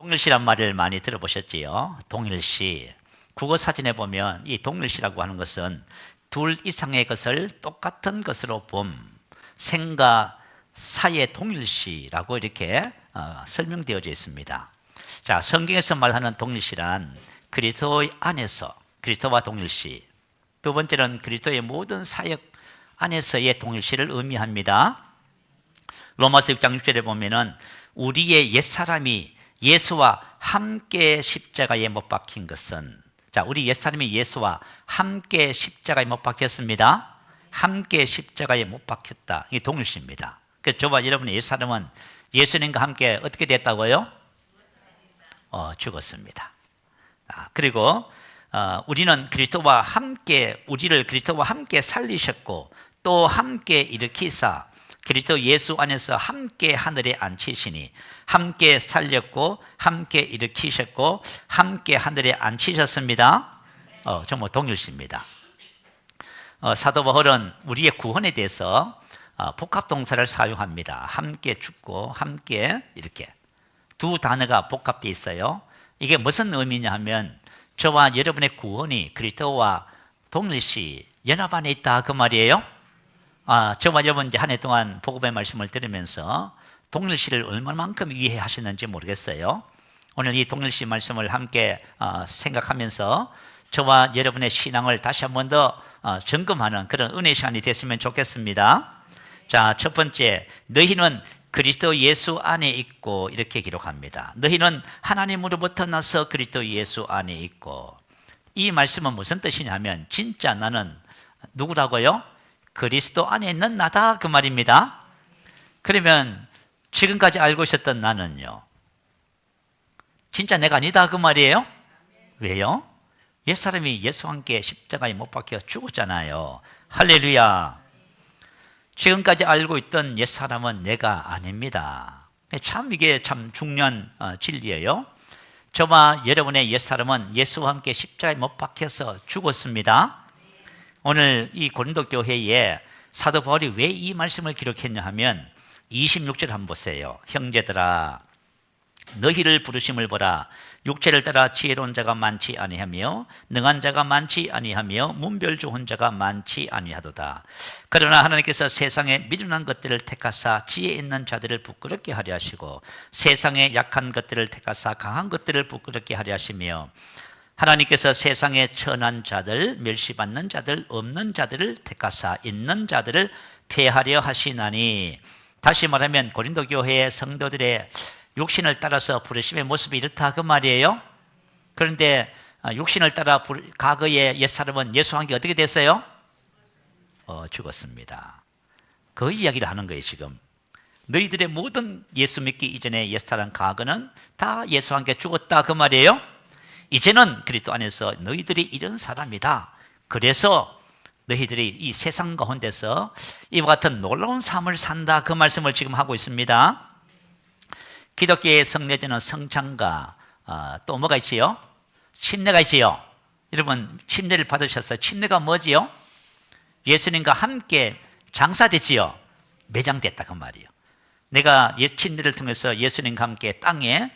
동일시란 말을 많이 들어보셨지요? 동일시. 국어 사전에 보면 이 동일시라고 하는 것은 둘 이상의 것을 똑같은 것으로 봄, 생과 사의 동일시라고 이렇게 설명되어져 있습니다. 자, 성경에서 말하는 동일시란 그리스도 안에서 그리스도와 동일시. 두 번째는 그리스도의 모든 사역 안에서의 동일시를 의미합니다. 로마서 6장 6절에 보면은 우리의 옛사람이 예수와 함께 십자가에 못 박힌 것은, 자, 우리 옛사람이 예수와 함께 십자가에 못 박혔습니다. 함께 십자가에 못 박혔다. 이게 동일시입니다. 그래서 저와 여러분의 옛사람은 예수님과 함께 어떻게 됐다고요? 죽었습니다. 그리고 우리는 그리스도와 함께, 우리를 그리스도와 함께 살리셨고 또 함께 일으키사 그리스도 예수 안에서 함께 하늘에 앉히시니, 함께 살렸고 함께 일으키셨고 함께 하늘에 앉히셨습니다. 정말 동일시입니다. 사도 바울은 우리의 구원에 대해서 복합동사를 사용합니다. 함께 죽고 함께 이렇게 두 단어가 복합되어 있어요. 이게 무슨 의미냐 하면 저와 여러분의 구원이 그리스도와 동일시 연합 안에 있다 그 말이에요. 저와 여러분 이제 한 해 동안 복음의 말씀을 들으면서 동일시를 얼마만큼 이해하셨는지 모르겠어요. 오늘 이 동일시 말씀을 함께 생각하면서 저와 여러분의 신앙을 다시 한 번 더 점검하는 그런 은혜 시간이 됐으면 좋겠습니다. 자, 첫 번째, 너희는 그리스도 예수 안에 있고, 이렇게 기록합니다. 너희는 하나님으로부터 나서 그리스도 예수 안에 있고. 이 말씀은 무슨 뜻이냐면 진짜 나는 누구라고요? 그리스도 안에 있는 나다 그 말입니다. 그러면 지금까지 알고 있었던 나는요, 진짜 내가 아니다 그 말이에요? 왜요? 옛사람이 예수와 함께 십자가에 못 박혀 죽었잖아요. 할렐루야. 지금까지 알고 있던 옛사람은 내가 아닙니다. 참 이게 참 중요한 진리예요. 저와 여러분의 옛사람은 예수와 함께 십자가에 못 박혀서 죽었습니다. 오늘 이 고린도 교회에 사도 바울이 왜 이 말씀을 기록했냐 하면 26절 한번 보세요. 형제들아, 너희를 부르심을 보라. 육체를 따라 지혜로운 자가 많지 아니하며 능한 자가 많지 아니하며 문별 좋은 자가 많지 아니하도다. 그러나 하나님께서 세상에 미련한 것들을 택하사 지혜 있는 자들을 부끄럽게 하려 하시고 세상에 약한 것들을 택하사 강한 것들을 부끄럽게 하려 하시며 하나님께서 세상에 천한 자들, 멸시받는 자들, 없는 자들을 택하사 있는 자들을 폐하려 하시나니. 다시 말하면 고린도 교회의 성도들의 육신을 따라서 부르심의 모습이 이렇다 그 말이에요. 그런데 육신을 따라 과거의 옛사람은 예수와 함께 어떻게 됐어요? 죽었습니다. 그 이야기를 하는 거예요. 지금 너희들의 모든 예수 믿기 이전의 옛사람 과거는 다 예수와 함께 죽었다 그 말이에요. 이제는 그리스도 안에서 너희들이 이런 사람이다. 그래서 너희들이 이 세상 가운데서 이와 같은 놀라운 삶을 산다 그 말씀을 지금 하고 있습니다. 기독교의 성례제는 성찬과 또 뭐가 있지요? 침례가 있지요. 여러분 침례를 받으셨어요? 침례가 뭐지요? 예수님과 함께 장사됐지요. 매장됐다 그 말이에요. 내가 침례를 통해서 예수님과 함께 땅에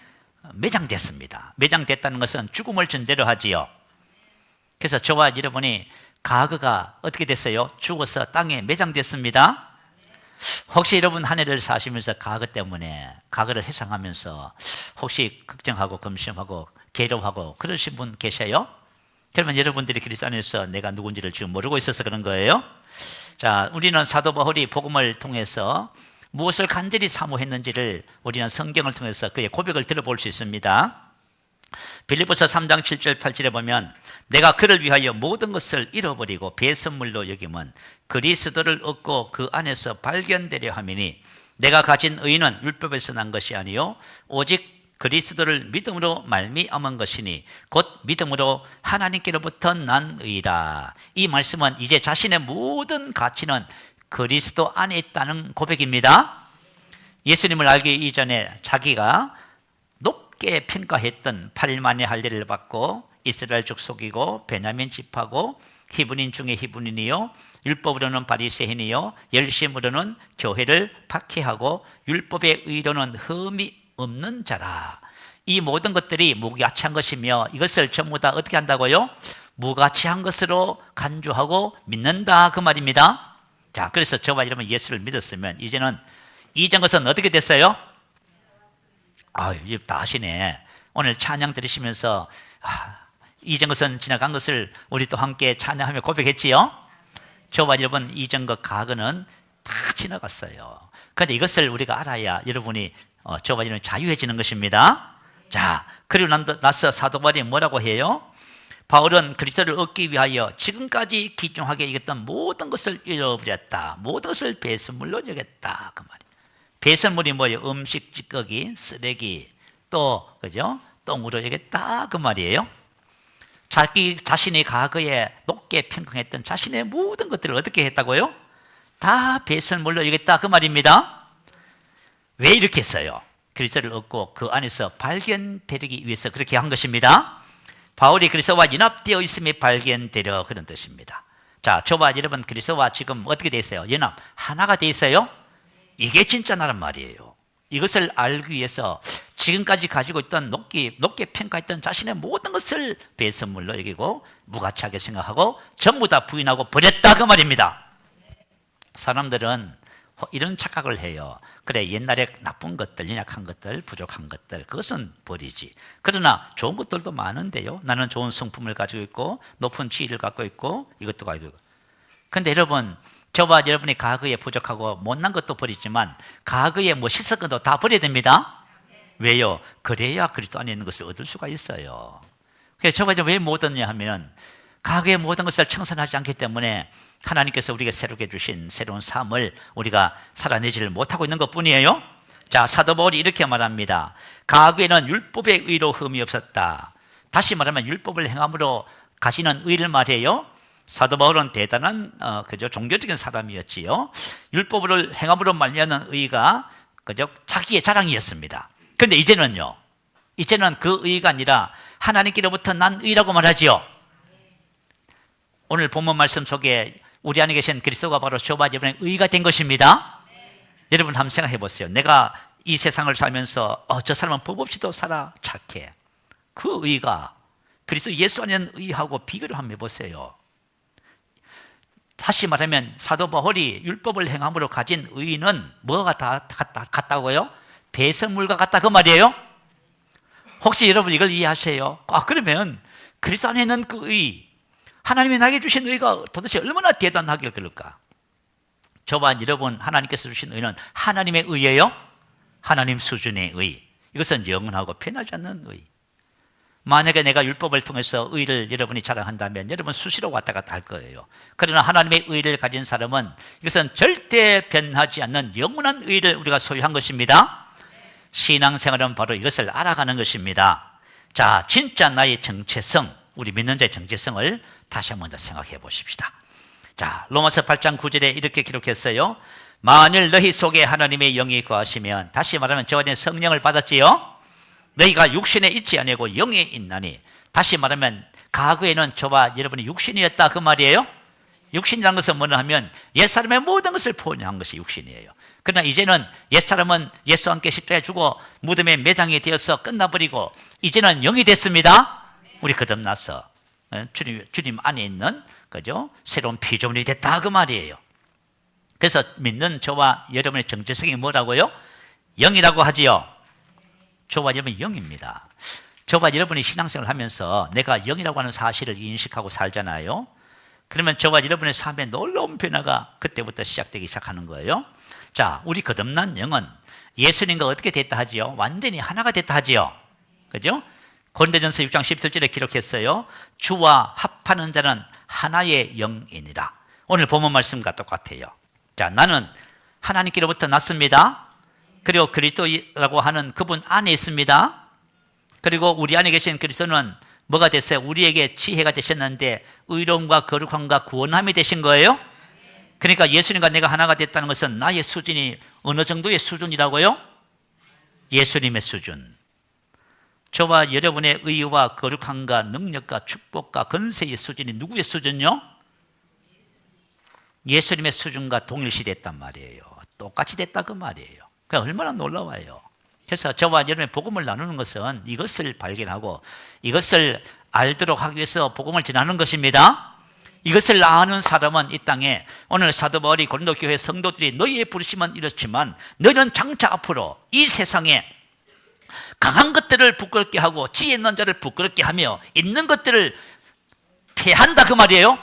매장됐습니다. 매장됐다는 것은 죽음을 전제로 하지요. 그래서 저와 여러분이 과거가 어떻게 됐어요? 죽어서 땅에 매장됐습니다. 혹시 여러분 한 해를 사시면서 과거 때문에 과거를 회상하면서 혹시 걱정하고 검심하고 괴로워하고 그러신 분 계셔요? 그러면 여러분들이 그리스도 안에서 내가 누군지를 지금 모르고 있어서 그런 거예요. 자, 우리는 사도 바울이 복음을 통해서 무엇을 간절히 사모했는지를 우리는 성경을 통해서 그의 고백을 들어볼 수 있습니다. 빌립보서 3장 7절 8절에 보면 내가 그를 위하여 모든 것을 잃어버리고 배선물로 여김은 그리스도를 얻고 그 안에서 발견되려 함이니 내가 가진 의는 율법에서 난 것이 아니요 오직 그리스도를 믿음으로 말미암은 것이니 곧 믿음으로 하나님께로부터 난 의라. 이 말씀은 이제 자신의 모든 가치는 그리스도 안에 있다는 고백입니다. 예수님을 알기 이전에 자기가 높게 평가했던 8만의 할례를 받고 이스라엘족 속이고 베냐민 집하고 히브리인 중에 히브리인이요 율법으로는 바리새인이요 열심으로는 교회를 박해하고 율법의 의로는 흠이 없는 자라. 이 모든 것들이 무가치한 것이며 이것을 전부 다 어떻게 한다고요? 무가치한 것으로 간주하고 믿는다 그 말입니다. 자, 그래서 저와 여러분 예수를 믿었으면 이제는 이전 것은 어떻게 됐어요? 이제 다 아시네. 오늘 찬양 들으시면서 이전 것은 지나간 것을 우리 또 함께 찬양하며 고백했지요. 저와 여러분 이전 것 과거는 다 지나갔어요. 그런데 이것을 우리가 알아야 여러분이 저와 여러분이 자유해지는 것입니다. 자, 그리고 나서 사도 바울이 뭐라고 해요? 바울은 그리스도를 얻기 위하여 지금까지 귀중하게 여겼던 모든 것을 잃어버렸다. 모든 것을 배설물로 여겼다 그 말이에요. 배설물이 뭐예요? 음식, 찌꺼기, 쓰레기, 또 그죠? 똥으로 여겼다 그 말이에요. 자신이 과거에 높게 평가했던 자신의 모든 것들을 어떻게 했다고요? 다 배설물로 여겼다 그 말입니다. 왜 이렇게 했어요? 그리스도를 얻고 그 안에서 발견되기 위해서 그렇게 한 것입니다. 바울이 그리스도와 연합되어 있음이 발견되려 그런 뜻입니다. 자, 저와 여러분 그리스도와 지금 어떻게 되어 있어요? 연합, 하나가 되어 있어요? 이게 진짜 나란 말이에요. 이것을 알기 위해서 지금까지 가지고 있던 높게 평가했던 자신의 모든 것을 배설물로 여기고 무가치하게 생각하고 전부 다 부인하고 버렸다 그 말입니다. 사람들은 이런 착각을 해요. 그래, 옛날에 나쁜 것들, 연약한 것들, 부족한 것들 그것은 버리지. 그러나 좋은 것들도 많은데요. 나는 좋은 성품을 가지고 있고 높은 지위를 갖고 있고 이것도 가지고 있고. 그런데 여러분, 저와 여러분이 과거에 부족하고 못난 것도 버리지만 과거에 뭐 씻은 것도 다 버려야 됩니다. 왜요? 그래야 그리스도 안에 있는 것을 얻을 수가 있어요. 그래서 저와 왜 못 얻냐 하면 과거의 모든 것을 청산하지 않기 때문에 하나님께서 우리가 새롭게 주신 새로운 삶을 우리가 살아내지를 못하고 있는 것뿐이에요. 자, 사도 바울이 이렇게 말합니다. 과거에는 율법의 의로 흠이 없었다. 다시 말하면 율법을 행함으로 가지는 의를 말해요. 사도 바울은 대단한 종교적인 사람이었지요. 율법을 행함으로 말미암는 의가 자기의 자랑이었습니다. 그런데 이제는요, 이제는 그 의가 아니라 하나님께로부터 난 의라고 말하지요. 오늘 본문 말씀 속에 우리 안에 계신 그리스도가 바로 저와 여러분의 의가 된 것입니다. 여러분 한번 생각해 보세요. 내가 이 세상을 살면서 저 사람은 법 없이도 살아 착해. 그 의가 그리스도 예수 안에 있는 의하고 비교를 한번 해보세요. 다시 말하면 사도 바울이 율법을 행함으로 가진 의는 뭐가 같다고요? 배설물과 같다 그 말이에요. 혹시 여러분 이걸 이해하세요? 그러면 그리스도 안에 있는 그 의, 하나님이 나에게 주신 의가 도대체 얼마나 대단하길 그럴까? 저와 여러분 하나님께서 주신 의는 하나님의 의예요? 하나님 수준의 의. 이것은 영원하고 변하지 않는 의. 만약에 내가 율법을 통해서 의를 여러분이 자랑한다면 여러분 수시로 왔다 갔다 할 거예요. 그러나 하나님의 의를 가진 사람은 이것은 절대 변하지 않는 영원한 의를 우리가 소유한 것입니다. 신앙생활은 바로 이것을 알아가는 것입니다. 자, 진짜 나의 정체성, 우리 믿는 자의 정체성을 다시 한번 더 생각해 보십시다. 자, 로마서 8장 9절에 이렇게 기록했어요. 만일 너희 속에 하나님의 영이 거하시면, 다시 말하면 저와 성령을 받았지요. 너희가 육신에 있지 아니고 영에 있나니. 다시 말하면 과거에는 저와 여러분이 육신이었다 그 말이에요. 육신이라는 것은 뭐냐 하면 옛사람의 모든 것을 포함한 것이 육신이에요. 그러나 이제는 옛사람은 예수와 함께 십자가에 죽어 무덤에 매장이 되어서 끝나버리고 이제는 영이 됐습니다. 우리 거듭나서 주님 안에 있는 그죠? 새로운 피조물이 됐다 그 말이에요. 그래서 믿는 저와 여러분의 정체성이 뭐라고요? 영이라고 하지요. 저와 여러분이 영입니다. 저와 여러분이 신앙생활을 하면서 내가 영이라고 하는 사실을 인식하고 살잖아요. 그러면 저와 여러분의 삶에 놀라운 변화가 그때부터 시작되기 시작하는 거예요. 자, 우리 거듭난 영은 예수님과 어떻게 됐다 하지요? 완전히 하나가 됐다 하지요. 그죠? 고린도전서 6장 17절에 기록했어요. 주와 합하는 자는 하나의 영이니라. 오늘 본문 말씀과 똑같아요. 자, 나는 하나님께로부터 났습니다. 그리고 그리스도라고 하는 그분 안에 있습니다. 그리고 우리 안에 계신 그리스도는 뭐가 됐어요? 우리에게 지혜가 되셨는데 의로움과 거룩함과 구원함이 되신 거예요. 그러니까 예수님과 내가 하나가 됐다는 것은 나의 수준이 어느 정도의 수준이라고요? 예수님의 수준. 저와 여러분의 의와 거룩함과 능력과 축복과 건세의 수준이 누구의 수준요? 예수님의 수준과 동일시 됐단 말이에요. 똑같이 됐다 그 말이에요. 그러니까 얼마나 놀라워요. 그래서 저와 여러분의 복음을 나누는 것은 이것을 발견하고 이것을 알도록 하기 위해서 복음을 전하는 것입니다. 이것을 아는 사람은 이 땅에, 오늘 사도 바울이 고린도 교회 성도들이 너희의 부르심은 이렇지만 너희는 장차 앞으로 이 세상에 강한 것들을 부끄럽게 하고 지혜 있는 자를 부끄럽게 하며 있는 것들을 폐한다 그 말이에요.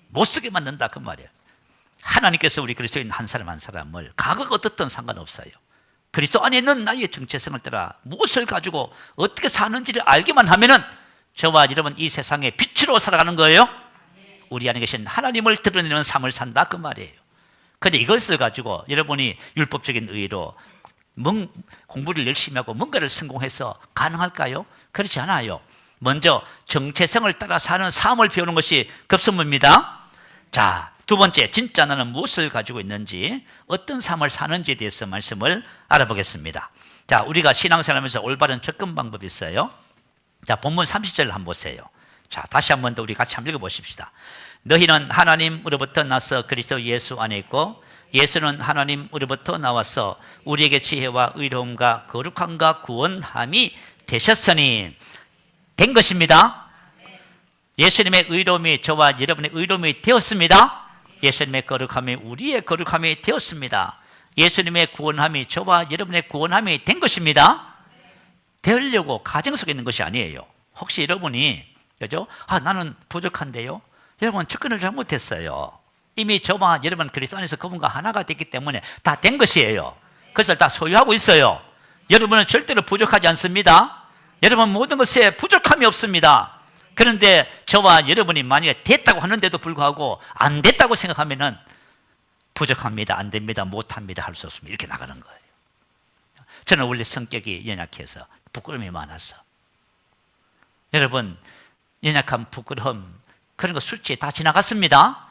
못 쓰게 만든다 그 말이에요. 하나님께서 우리 그리스도인 한 사람 한 사람을 과거가 어떻든 상관없어요. 그리스도 안에 있는 나의 정체성을 따라 무엇을 가지고 어떻게 사는지를 알기만 하면은 저와 여러분 이 세상에 빛으로 살아가는 거예요. 우리 안에 계신 하나님을 드러내는 삶을 산다 그 말이에요. 그런데 이것을 가지고 여러분이 율법적인 의의로 공부를 열심히 하고 뭔가를 성공해서 가능할까요? 그렇지 않아요. 먼저 정체성을 따라 사는 삶을 배우는 것이 급선무입니다. 자, 두 번째, 진짜 나는 무엇을 가지고 있는지, 어떤 삶을 사는지에 대해서 말씀을 알아보겠습니다. 자, 우리가 신앙생활하면서 올바른 접근 방법이 있어요. 자, 본문 30절을 한번 보세요. 자, 다시 한 번 더 우리 같이 한번 읽어보십시다. 너희는 하나님으로부터 나서 그리스도 예수 안에 있고 예수는 하나님으로부터 나와서 우리에게 지혜와 의로움과 거룩함과 구원함이 되셨으니, 된 것입니다. 예수님의 의로움이 저와 여러분의 의로움이 되었습니다. 예수님의 거룩함이 우리의 거룩함이 되었습니다. 예수님의 구원함이 저와 여러분의 구원함이 된 것입니다. 되려고 가정 속에 있는 것이 아니에요. 혹시 여러분이 그죠? 나는 부족한데요. 여러분 접근을 잘못했어요. 이미 저와 여러분 그리스도 안에서 그분과 하나가 됐기 때문에 다 된 것이에요. 그것을 다 소유하고 있어요. 여러분은 절대로 부족하지 않습니다. 여러분 모든 것에 부족함이 없습니다. 그런데 저와 여러분이 만약에 됐다고 하는데도 불구하고 안 됐다고 생각하면은 부족합니다, 안 됩니다, 못합니다, 할 수 없습니다, 이렇게 나가는 거예요. 저는 원래 성격이 연약해서 부끄러움이 많아서, 여러분 연약함, 부끄러움 그런 거 수치에 다 지나갔습니다.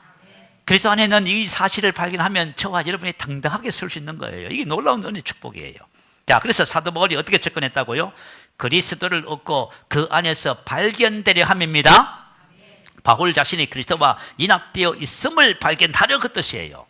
그리스도 안에 있는 이 사실을 발견하면 저와 여러분이 당당하게 설 수 있는 거예요. 이게 놀라운 은혜의 축복이에요. 자, 그래서 사도 바울이 어떻게 접근했다고요? 그리스도를 얻고 그 안에서 발견되려 함입니다. 바울 자신이 그리스도와 연합되어 있음을 발견하려 그 뜻이에요.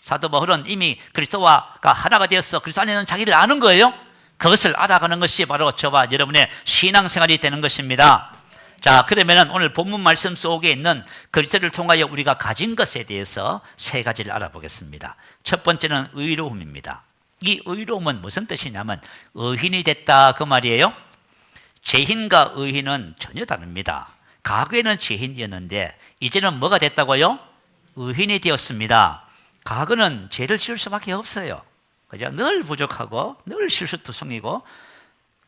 사도 바울은 이미 그리스도와가 하나가 되어서 그리스도 안에 있는 자기를 아는 거예요. 그것을 알아가는 것이 바로 저와 여러분의 신앙생활이 되는 것입니다. 자, 그러면 오늘 본문 말씀 속에 있는 그리스도를 통하여 우리가 가진 것에 대해서 세 가지를 알아보겠습니다. 첫 번째는 의로움입니다. 이 의로움은 무슨 뜻이냐면 의인이 됐다 그 말이에요. 죄인과 의인은 전혀 다릅니다. 과거에는 죄인이었는데 이제는 뭐가 됐다고요? 의인이 되었습니다. 과거는 죄를 지을 수밖에 없어요. 그죠? 늘 부족하고 늘 실수투성이고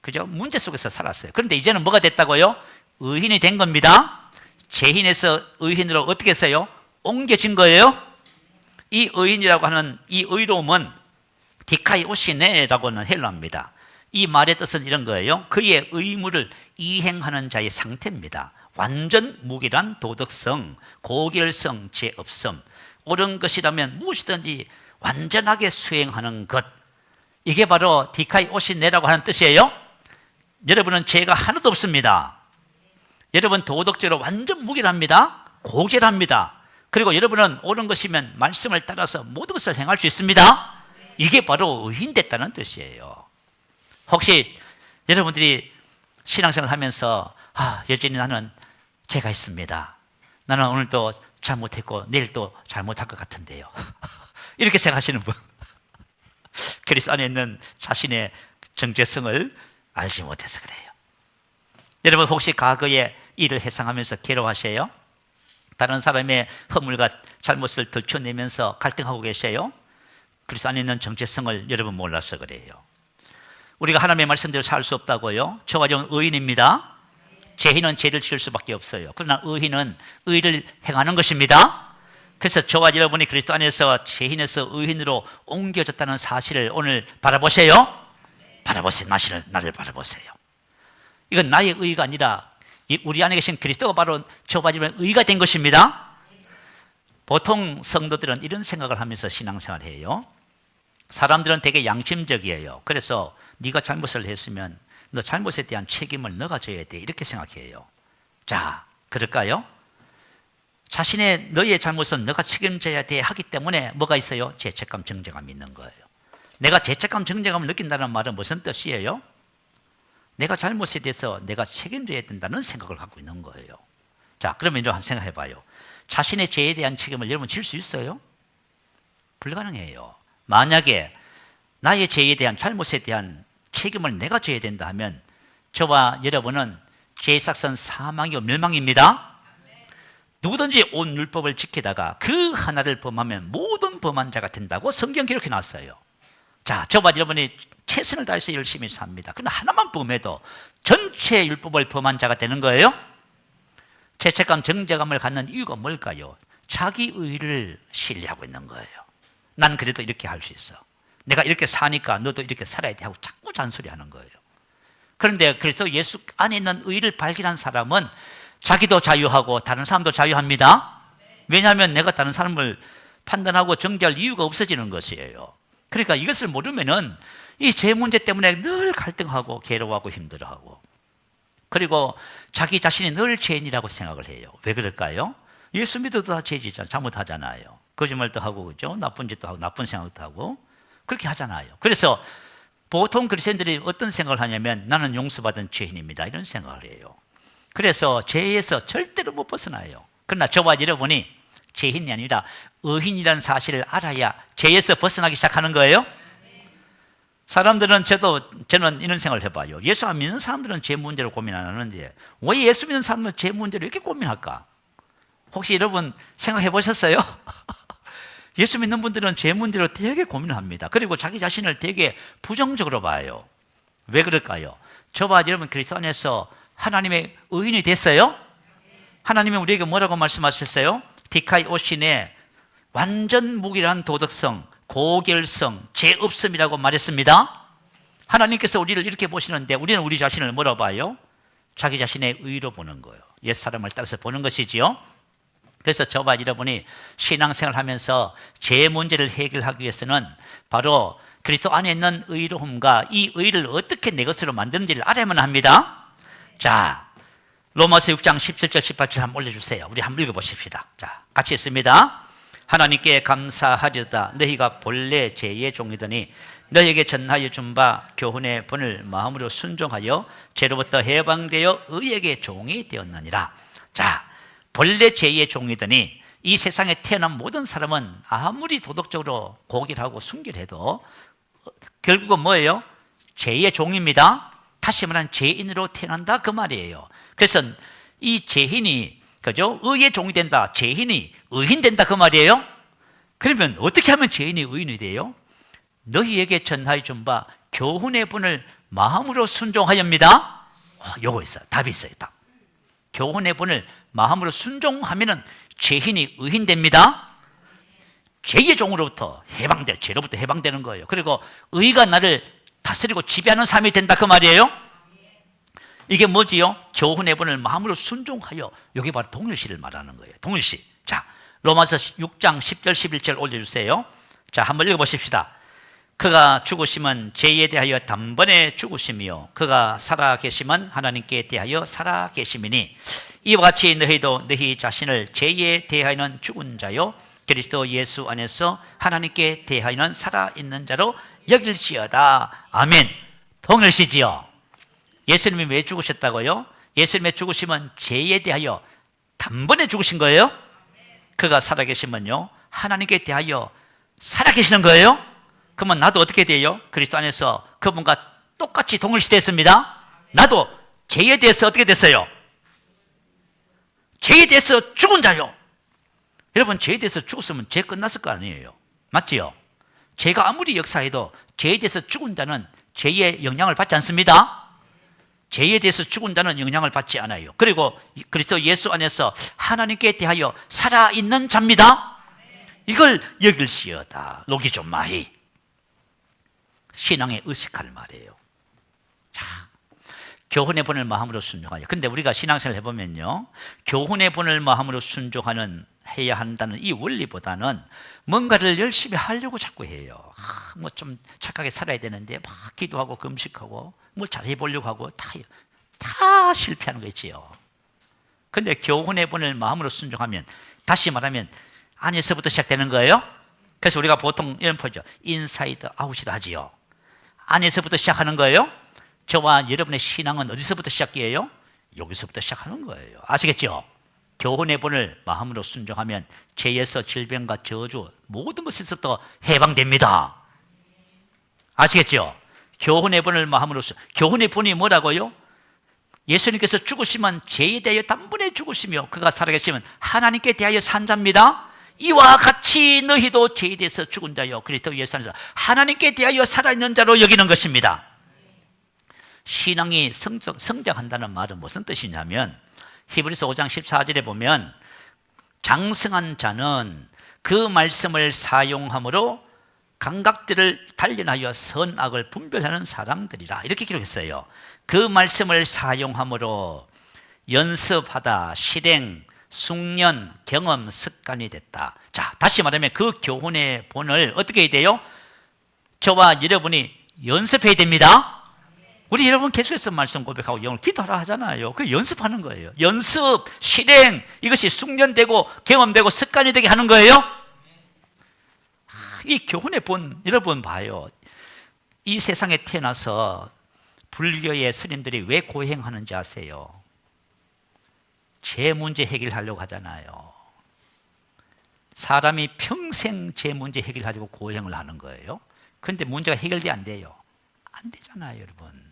그죠? 문제 속에서 살았어요. 그런데 이제는 뭐가 됐다고요? 의인이 된 겁니다. 죄인에서 의인으로 어떻게 했어요? 옮겨진 거예요. 이 의인이라고 하는 이 의로움은 디카이오시네라고 하는 헬라어입니다. 이 말의 뜻은 이런 거예요. 그의 의무를 이행하는 자의 상태입니다. 완전 무기란 도덕성, 고결성, 죄 없음, 옳은 것이라면 무엇이든지 완전하게 수행하는 것, 이게 바로 디카이오시네라고 하는 뜻이에요. 여러분은 죄가 하나도 없습니다. 여러분 도덕적으로 완전 무결합니다. 고결합니다. 그리고 여러분은 옳은 것이면 말씀을 따라서 모든 것을 행할 수 있습니다. 이게 바로 의인 됐다는 뜻이에요. 혹시 여러분들이 신앙생활을 하면서 여전히 나는 죄가 있습니다, 나는 오늘도 잘못했고 내일도 잘못할 것 같은데요, 이렇게 생각하시는 분, 그리스도 안에 있는 자신의 정체성을 알지 못해서 그래요. 여러분 혹시 과거에 일을 회상하면서 괴로워하세요? 다른 사람의 허물과 잘못을 들춰내면서 갈등하고 계세요? 그리스도 안에 있는 정체성을 여러분 몰라서 그래요. 우리가 하나님의 말씀대로 살 수 없다고요? 저와 여러분 의인입니다. 죄인은 죄를 지을 수밖에 없어요. 그러나 의인은 의를 행하는 것입니다. 그래서 저와 여러분이 그리스도 안에서 죄인에서 의인으로 옮겨졌다는 사실을 오늘 바라보세요. 바라보세요. 나를 바라보세요. 이건 나의 의가 아니라 우리 안에 계신 그리스도가 바로 저와 여러분의 의가 된 것입니다. 보통 성도들은 이런 생각을 하면서 신앙생활을 해요. 사람들은 되게 양심적이에요. 그래서 네가 잘못을 했으면 너 잘못에 대한 책임을 너가 져야 돼, 이렇게 생각해요. 자, 그럴까요? 자신의 너의 잘못은 너가 책임져야 돼 하기 때문에 뭐가 있어요? 죄책감, 정죄감이 있는 거예요. 내가 죄책감, 정죄감을 느낀다는 말은 무슨 뜻이에요? 내가 잘못에 대해서 내가 책임져야 된다는 생각을 갖고 있는 거예요. 자, 그러면 이제 한번 생각해 봐요. 자신의 죄에 대한 책임을 여러분 질 수 있어요? 불가능해요. 만약에 나의 죄에 대한, 잘못에 대한 책임을 내가 져야 된다 하면 저와 여러분은 죄의 삭선 사망이요 멸망입니다. 누구든지 온 율법을 지키다가 그 하나를 범하면 모든 범한 자가 된다고 성경 기록해 놨어요. 자, 저와 여러분이 최선을 다해서 열심히 삽니다. 그러나 하나만 범해도 전체 율법을 범한 자가 되는 거예요. 죄책감, 정죄감을 갖는 이유가 뭘까요? 자기 의를 신뢰하고 있는 거예요. 난 그래도 이렇게 할 수 있어. 내가 이렇게 사니까 너도 이렇게 살아야 돼 하고 자꾸 잔소리하는 거예요. 그런데 그래서 예수 안에 있는 의를 발견한 사람은 자기도 자유하고 다른 사람도 자유합니다. 왜냐하면 내가 다른 사람을 판단하고 정죄할 이유가 없어지는 것이에요. 그러니까 이것을 모르면은 이 죄 문제 때문에 늘 갈등하고 괴로워하고 힘들어하고, 그리고 자기 자신이 늘 죄인이라고 생각을 해요. 왜 그럴까요? 예수 믿어도 다 죄지잖아요. 잘못하잖아요. 거짓말도 하고, 그죠? 나쁜 짓도 하고, 나쁜 생각도 하고, 그렇게 하잖아요. 그래서 보통 그리스도인들이 어떤 생각을 하냐면 나는 용서받은 죄인입니다, 이런 생각을 해요. 그래서 죄에서 절대로 못 벗어나요. 그러나 저와 여러분이 죄인이 아니라 의인이라는 사실을 알아야 죄에서 벗어나기 시작하는 거예요. 사람들은, 저는 이런 생각을 해봐요. 예수 안 믿는 사람들은 죄 문제로 고민 안 하는데 왜 예수 믿는 사람은 죄 문제로 이렇게 고민할까? 혹시 여러분 생각해 보셨어요? 예수 믿는 분들은 죄 문제로 되게 고민을 합니다. 그리고 자기 자신을 되게 부정적으로 봐요. 왜 그럴까요? 저와 여러분 그리스도 안에서 하나님의 의인이 됐어요? 하나님이 우리에게 뭐라고 말씀하셨어요? 디카이오신에 완전 무기란 도덕성, 고결성, 죄 없음이라고 말했습니다. 하나님께서 우리를 이렇게 보시는데 우리는 우리 자신을 뭐라고 봐요? 자기 자신의 의로 보는 거예요. 옛사람을 따라서 보는 것이지요. 그래서 저와 여러분이 신앙생활을 하면서 죄 문제를 해결하기 위해서는 바로 그리스도 안에 있는 의로움과 이 의를 어떻게 내 것으로 만드는지를 알아야만 합니다. 자, 로마서 6장 17절 18절 한번 올려주세요. 우리 한번 읽어보십시다. 자, 같이 있습니다. 하나님께 감사하려다 너희가 본래 죄의 종이더니 너희에게 전하여 준 바 교훈의 본을 마음으로 순종하여 죄로부터 해방되어 의에게 종이 되었느니라. 자, 본래 죄의 종이더니 이 세상에 태어난 모든 사람은 아무리 도덕적으로 고결하고 순결해도 결국은 뭐예요? 죄의 종입니다. 다시 말하면 죄인으로 태어난다 그 말이에요. 그래서 이 죄인이, 그죠? 의의 종이 된다, 죄인이 의인 된다 그 말이에요. 그러면 어떻게 하면 죄인이 의인이 돼요? 너희에게 전하여 준 바 교훈의 본을 마음으로 순종하렵니다. 요거 있어요. 답이 있어요. 답. 교훈의 본을 마음으로 순종하면은 죄인이 의인 됩니다. 죄의 종으로부터 죄로부터 해방되는 거예요. 그리고 의가 나를 다스리고 지배하는 삶이 된다 그 말이에요. 이게 뭐지요? 교훈의 본을 마음으로 순종하여, 여기 바로 동일시를 말하는 거예요. 동일시. 자, 로마서 6장 10절 11절 올려주세요. 자, 한번 읽어보십시다. 그가 죽으심은 죄에 대하여 단번에 죽으심이요 그가 살아계심은 하나님께 대하여 살아계심이니 이와 같이 너희도 너희 자신을 죄에 대하여는 죽은 자요 그리스도 예수 안에서 하나님께 대하여는 살아있는 자로 여길지어다. 아멘. 동일시지요. 예수님이 왜 죽으셨다고요? 예수님의 죽으심은 죄에 대하여 단번에 죽으신 거예요. 그가 살아계시면요 하나님께 대하여 살아계시는 거예요. 그러면 나도 어떻게 돼요? 그리스도 안에서 그분과 똑같이 동일시 됐습니다. 나도 죄에 대해서 어떻게 됐어요? 죄에 대해서 죽은 자요. 여러분, 죄에 대해서 죽었으면 죄 끝났을 거 아니에요. 맞지요? 죄가 아무리 역사해도 죄에 대해서 죽은 자는 죄의 영향을 받지 않습니다. 죄에 대해서 죽은 자는 영향을 받지 않아요. 그리고 그리스도 예수 안에서 하나님께 대하여 살아있는 자입니다. 이걸 여길시어다. 로기존 마히. 신앙의 의식할 말이에요. 자, 교훈의 본을 마음으로 순종하여. 근데 우리가 신앙생활을 해보면요 교훈의 본을 마음으로 순종하는 해야 한다는 이 원리보다는 뭔가를 열심히 하려고 자꾸 해요. 뭐 좀 착하게 살아야 되는데 막 기도하고 금식하고 뭘 잘해보려고 하고 다 실패하는 거 있지요. 근데 교훈의 본을 마음으로 순종하면, 다시 말하면 안에서부터 시작되는 거예요. 그래서 우리가 보통 이런 표현이죠. 인사이드 아웃이라 하지요. 안에서부터 시작하는 거예요. 저와 여러분의 신앙은 어디서부터 시작이에요? 여기서부터 시작하는 거예요. 아시겠죠? 교훈의 본을 마음으로 순종하면 죄에서 질병과 저주 모든 것에서부터 해방됩니다. 아시겠죠? 교훈의 본을 마음으로 교훈의 본이 뭐라고요? 예수님께서 죽으시면 죄에 대하여 단번에 죽으시며 그가 살아계시면 하나님께 대하여 산 자입니다. 이와 같이 너희도 죄에 대해서 죽은 자요 그리스도 예수 안에서 하나님께 대하여 살아있는 자로 여기는 것입니다. 신앙이 성장한다는 말은 무슨 뜻이냐면 히브리서 5장 14절에 보면 장성한 자는 그 말씀을 사용함으로 감각들을 단련하여 선악을 분별하는 사람들이라 이렇게 기록했어요. 그 말씀을 사용함으로 연습하다 실행, 숙련, 경험, 습관이 됐다. 자, 다시 말하면 그 교훈의 본을 어떻게 해야 돼요? 저와 여러분이 연습해야 됩니다. 우리 여러분 계속해서 말씀 고백하고 영을 기도하라 하잖아요. 그 연습하는 거예요. 연습, 실행, 이것이 숙련되고 경험되고 습관이 되게 하는 거예요. 이 교훈의 본, 여러분 봐요. 이 세상에 태어나서 불교의 스님들이 왜 고행하는지 아세요? 제 문제 해결하려고 하잖아요. 사람이 평생 제 문제 해결하려고 고행을 하는 거예요. 그런데 문제가 해결이 안 돼요. 안 되잖아요, 여러분.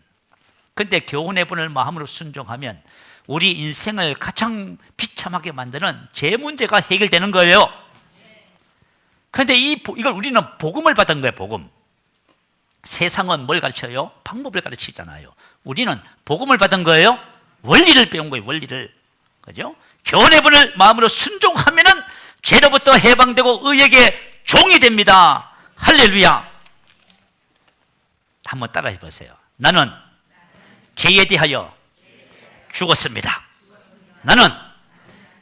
그런데 교훈의 본을 마음으로 순종하면 우리 인생을 가장 비참하게 만드는 제 문제가 해결되는 거예요. 그런데 이걸 우리는 복음을 받은 거예요, 복음. 세상은 뭘 가르쳐요? 방법을 가르치잖아요. 우리는 복음을 받은 거예요. 원리를 배운 거예요, 원리를. 그죠? 교훈의 본을 마음으로 순종하면은 죄로부터 해방되고 의에게 종이 됩니다. 할렐루야. 한번 따라해 보세요. 나는 죄에 대하여 죽었습니다. 나는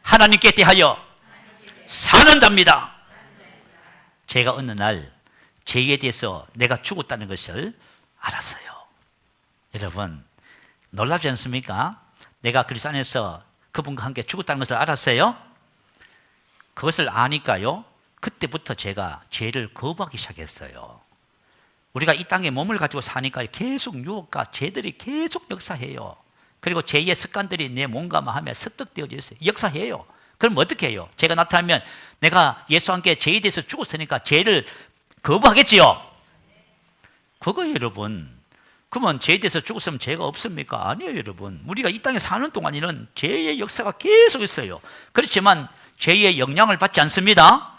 하나님께 대하여 사는 자입니다. 제가 어느 날 죄에 대해서 내가 죽었다는 것을 알았어요. 여러분 놀랍지 않습니까? 내가 그리스도 안에서 그분과 함께 죽었다는 것을 알았어요. 그것을 아니까요, 그때부터 제가 죄를 거부하기 시작했어요. 우리가 이 땅에 몸을 가지고 사니까 계속 유혹과 죄들이 계속 역사해요. 그리고 죄의 습관들이 내 몸과 마음에 습득되어져 있어요. 역사해요. 그럼 어떻게 해요? 죄가 나타나면 내가 예수와 함께 죄에 대해서 죽었으니까 죄를 거부하겠지요. 그거 여러분, 그러면 죄에 대해서 죽었으면 죄가 없습니까? 아니에요, 여러분. 우리가 이 땅에 사는 동안에는 죄의 역사가 계속 있어요. 그렇지만 죄의 영향을 받지 않습니다.